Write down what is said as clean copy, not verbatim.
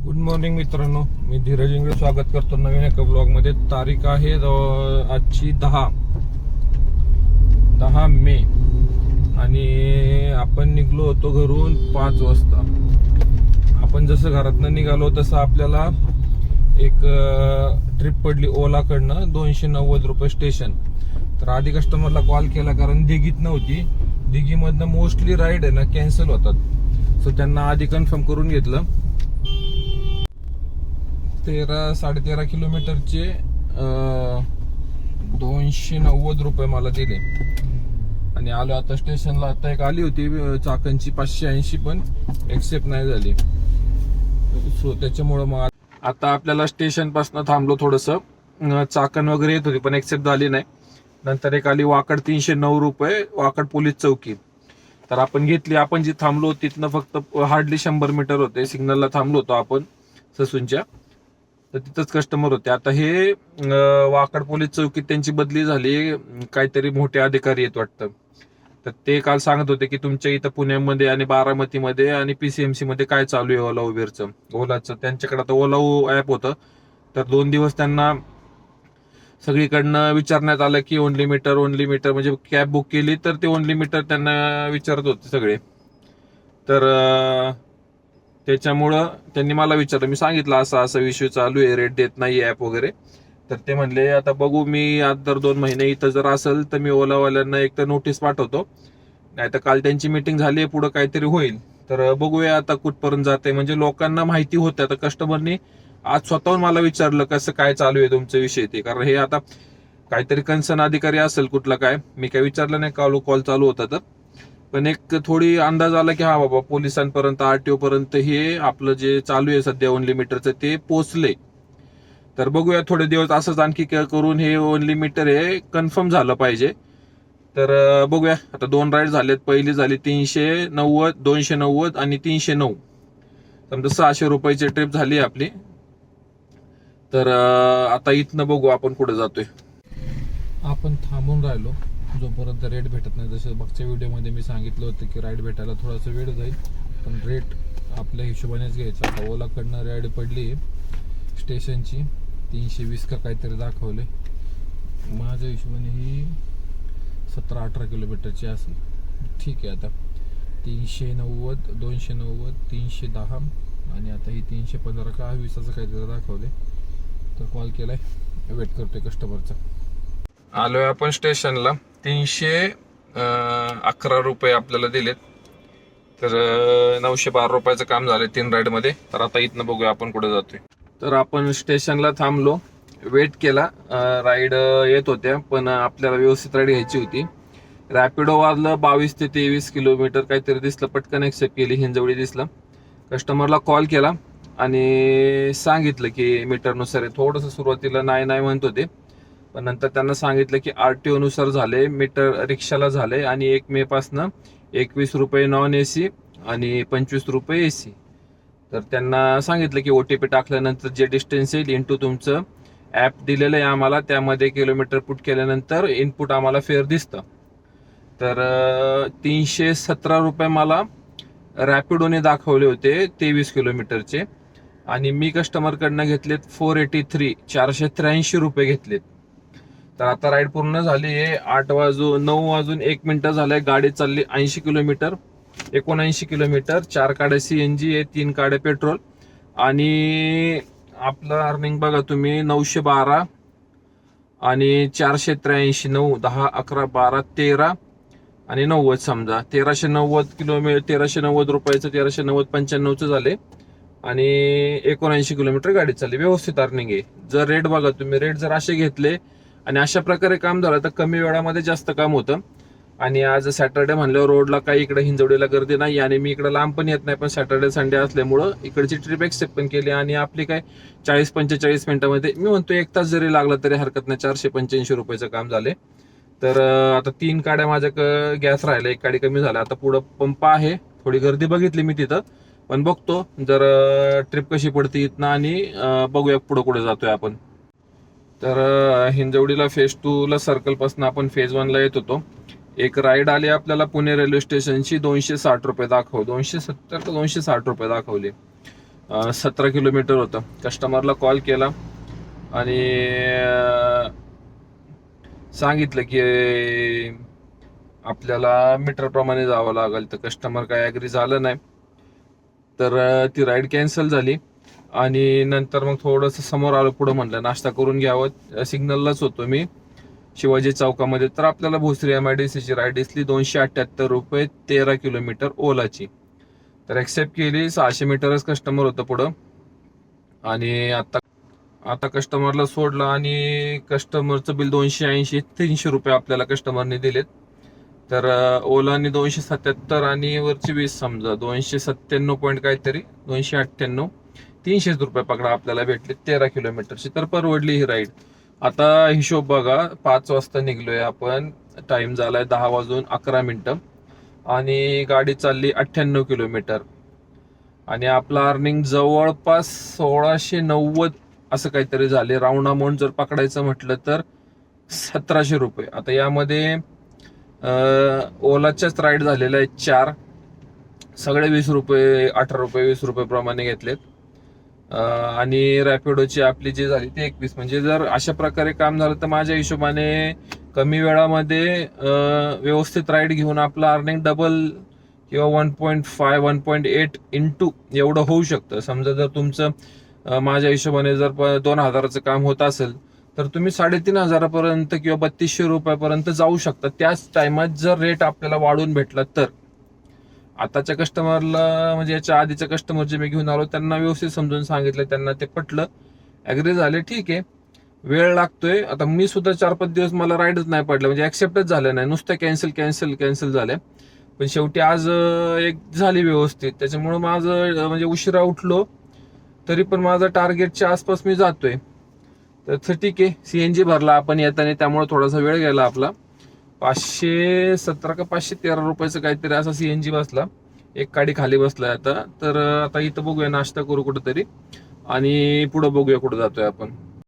Good morning मित्रांनो, मी धीरज इंगळे स्वागत करतो नवीन एका ब्लॉगमध्ये. तारीख आहे आजची 10 मे आणि आपण निघलो होतो घरून 5 वाजता. आपण जसं घरातनं निघालो तसं आपल्याला एक ट्रिप पडली ओलाकडनं 290 रुपये स्टेशन. तर आधी कस्टमरला कॉल केला कारण दिघीत नव्हती. दिघीमधनं मोस्टली राईड आहे ना कॅन्सल होतात, सो त्यांना आधी कन्फर्म करून घेतलं. 13-13.5 किलोमीटरचे 290 रुपये मला दिले आणि आलो आता स्टेशनला. आता एक आली होती चाकणची 580 पण एक्सेप्ट नाही झाली, सो त्याच्यामुळं मग आता आपल्याला स्टेशन पासून थांबलो. थोडंसं चाकण वगैरे येत होती पण एक्सेप्ट झाली नाही. नंतर एक आली वाकड 309 रुपये, वाकड पोलीस चौकी. तर आपण घेतली. आपण जी थांबलो तिथनं फक्त हार्डली 100 मीटर होते. सिग्नलला थांबलो होतो आपण ससूनच्या, तर तिथंच कस्टमर होते. आता हे वाकड पोलीस चौकीत त्यांची बदली झाली, काहीतरी मोठे अधिकारी आहेत वाटतं. तर ते काल सांगत होते की तुमच्या इथं पुण्यामध्ये आणि बारामतीमध्ये आणि PCMC मध्ये काय चालू आहे ओला उबेरचं, ओलाचं. त्यांच्याकडे आता ओला ऍप होतं. तर 2 दिवस त्यांना सगळीकडनं विचारण्यात आलं की ओनली मीटर म्हणजे कॅब बुक केली तर ते ओनली मीटर त्यांना विचारत होते सगळे. तर त्याच्यामुळं त्यांनी मला विचारलं. मी सांगितलं असं असं विषय चालू आहे, रेट देत नाही ऍप वगैरे. तर ते म्हणले आता बघू, मी आज दर 2 महिने इथं जर असेल तर मी ओलावाल्यांना एक तर नोटीस पाठवतो, नाही तर काल त्यांची मीटिंग झाली आहे, पुढं काहीतरी होईल. तर बघूया आता कुठपर्यंत जाते. म्हणजे लोकांना माहिती होते. आता कस्टमरनी आज स्वतःहून मला विचारलं कसं काय चालू आहे तुमचा विषय ते, कारण हे आता काहीतरी कन्सर्न अधिकारी असेल कुठला काय. मी काय विचारलं नाही, कॉल चालू होता. तर पण एक थोडी अंदाज आला की हा बाबा पोलिसांपर्यंत RTO पर्यंत हे आपलं जे चालू आहे सध्या ओनली मीटरचं ते पोचले. तर बघूया थोडे दिवस असंच आणखी करून हे ओनली मीटर हे कन्फर्म झालं पाहिजे. तर बघूया. आता 2 राईड झालेत. पहिली झाली 390, 290 आणि 309. समजा 600 रुपयाची ट्रिप झाली आपली. तर आता इथनं बघू आपण कुठे जातोय. आपण थांबून राहिलो जोपर्यंत रेट भेटत नाही. जसं मागच्या व्हिडिओमध्ये मी सांगितलं होतं की राईड भेटायला थोडासा वेळ जाईल, पण रेट आपल्या हिशोबानेच घ्यायचा. आता ओलाकडनं राईड पडली स्टेशनची 320 का काहीतरी दाखवले. माझ्या हिशोबाने ही 17-18 किलोमीटरची असेल. ठीक आहे. आता 390, 290, 310 आणि आता ही 315 का 20 असं काहीतरी दाखवले. तर कॉल केलाय, वेट करतोय कस्टमरचा. आलोय आपण स्टेशनला. 311 रुपये आपल्याला दिलेत. तर 912 रुपयाचं काम झालंय 3 राईड मध्ये. तर आता इथनं बघूया आपण कुठे जातोय. तर आपण स्टेशनला थांबलो, वेट केला. राईड येत होत्या पण आपल्याला व्यवस्थित राईड घ्यायची होती. रॅपिडो वाजलं 22 ते 23 किलोमीटर काहीतरी दिसलं, पटकन एक्सेप्ट केली. हिंजवडी दिसलं. कस्टमरला कॉल केला आणि सांगितलं की मीटरनुसार आहे. थोडंसं सुरुवातीला नाही म्हणत होते, पण नंतर त्यांना सांगितलं की RTO नुसार झाले, मीटर रिक्षाला झाले आणि 1 मे पासनं 21 रुपये नॉन AC आणि 25 रुपये AC. तर त्यांना सांगितलं की OTP टाकल्यानंतर जे डिस्टन्स येईल इंटू तुमचं ऍप दिलेलं आहे आम्हाला, त्यामध्ये किलोमीटर पुट केल्यानंतर इनपुट आम्हाला फेअर दिसतं. तर 317 रुपये मला रॅपिडोने दाखवले होते 23 किलोमीटरचे आणि मी कस्टमरकडनं घेतलेत 483, 483 रुपये घेतलेत. तर आता राईड पूर्ण झाली आहे. 9 वाजून 1 मिनिटं झालंय. गाडी चालली 80 किलोमीटर, 79 किलोमीटर. 4 काड्या CNG आहे, 3 काड्या पेट्रोल आणि आपलं अर्निंग बघा तुम्ही 912 आणि 483, 9, 10, 11, 12, 13 आणि 90 समजा 1390 किलोमीटर. 1390 रुपयाचं 1390-95चं झाले आणि 79 किलोमीटर गाडी चालली. व्यवस्थित अर्निंग आहे. जर रेट बघा तुम्ही, रेट जर असे घेतले आणि अशा प्रकारे काम झालं तर कमी वेळामध्ये जास्त काम होतं. आणि आज सॅटर्डे म्हणल्यावर रोडला काही इकडे हिंजवडीला गर्दी नाही आणि मी इकडे लांब पण येत नाही, पण सॅटर्डे संडे असल्यामुळं इकडची ट्रिप एक्सेप्ट पण केली आणि आपली काय 40-45 मिनिटामध्ये, मी म्हणतो 1 तास जरी लागला तरी हरकत नाही, 485 रुपयाचं काम झाले. तर आता 3 काड्या माझ्या गॅस राहिला, 1 काडी कमी झाला. आता पुढं पंप आहे, थोडी गर्दी बघितली मी तिथं, पण बघतो जर ट्रिप कशी पडते इथनं आणि बघूया पुढं कुठे जातोय आपण. तर हिंजवडीला फेज 2 ला सर्कलपासून आपण फेज 1 ला येत होतो. एक राईड आली आपल्याला पुणे रेल्वे स्टेशनची 260 रुपये 270 का 260 रुपये दाखवले. 17 किलोमीटर होतं. कस्टमरला कॉल केला आणि सांगितलं की आपल्याला मीटरप्रमाणे जावं लागेल. तर कस्टमर काय ॲग्री झालं नाही, तर ती राईड कॅन्सल झाली. आणि नंतर मग थोडंसं समोर आलो, पुढं म्हणलं नाश्ता करून घ्यावं. सिग्नललाच होतो मी शिवाजी चौकामध्ये. तर आपल्याला भोसरी MIDCची राईड दिसली, 278 रुपये 13 किलोमीटर ओलाची. तर ॲक्सेप्ट केली. 600 मीटरच कस्टमर होतं पुढं. आणि आता कस्टमरला सोडलं आणि कस्टमरचं बिल 280 300 रुपये आपल्याला कस्टमरने दिलेत. तर ओलाने 277 आणि वरची 20, समजा 297 पॉईंट काहीतरी, 298, 300 रुपये पकडा आपल्याला भेटले 13 किलोमीटरची. तर परवडली ही राईड. आता हिशोब बघा, 5 वाजता निघलोय आपण, टाइम झालाय 10:11 आणि गाडी चालली 98 किलोमीटर. आणि आपलं अर्निंग जवळपास 1690 असं काहीतरी झाले. राऊंड अमाऊंट जर पकडायचं म्हटलं तर 1700 रुपये. आता यामध्ये ओलाच्याच राईड झालेल्या आहेत 4, सगळे 20 रुपये, 18 रुपये, 20 रुपये प्रमाणे घेतलेत. आणि रॅपिडोची आपली जी झाली ती 21. म्हणजे जर अशा प्रकारे काम झालं तर माझ्या हिशोबाने कमी वेळामध्ये व्यवस्थित राईड घेऊन आपलं अर्निंग डबल किंवा 1.5 1.8 इंटू एवढं होऊ शकतं. समजा जर तुमचं माझ्या हिशोबाने जर 2000चं काम होत असेल तर तुम्ही 3500पर्यंत किंवा 3200 रुपयापर्यंत जाऊ शकता, त्याच टायमात जर रेट आपल्याला वाढून भेटला तर. आताच्या कस्टमरला, म्हणजे याच्या आधीच्या कस्टमर जे मी घेऊन आलो त्यांना व्यवस्थित समजून सांगितलं, त्यांना ते पटलं, ॲग्री झाले. ठीक आहे, वेळ लागतोय. आता मी सुद्धा 4-5 दिवस मला राईडच नाही पडलं, म्हणजे ऍक्सेप्टच झालं नाही, नुसतं कॅन्सल झालं. पण शेवटी आज एक झाली व्यवस्थित. त्याच्यामुळं माझं म्हणजे उशिरा उठलो तरी पण माझं टार्गेटच्या आसपास मी जातोय. तर ठीक आहे. CNG भरला आपण येताना, त्यामुळे थोडासा वेळ गेला आपला. 517 का 513 रुपयाचं काहीतरी असा CNG बसला. एक गाडी खाली बसलाय आता. तर आता इथं बघूया, नाश्ता करू कुठंतरी आणि पुढं बघूया कुठं जातोय आपण.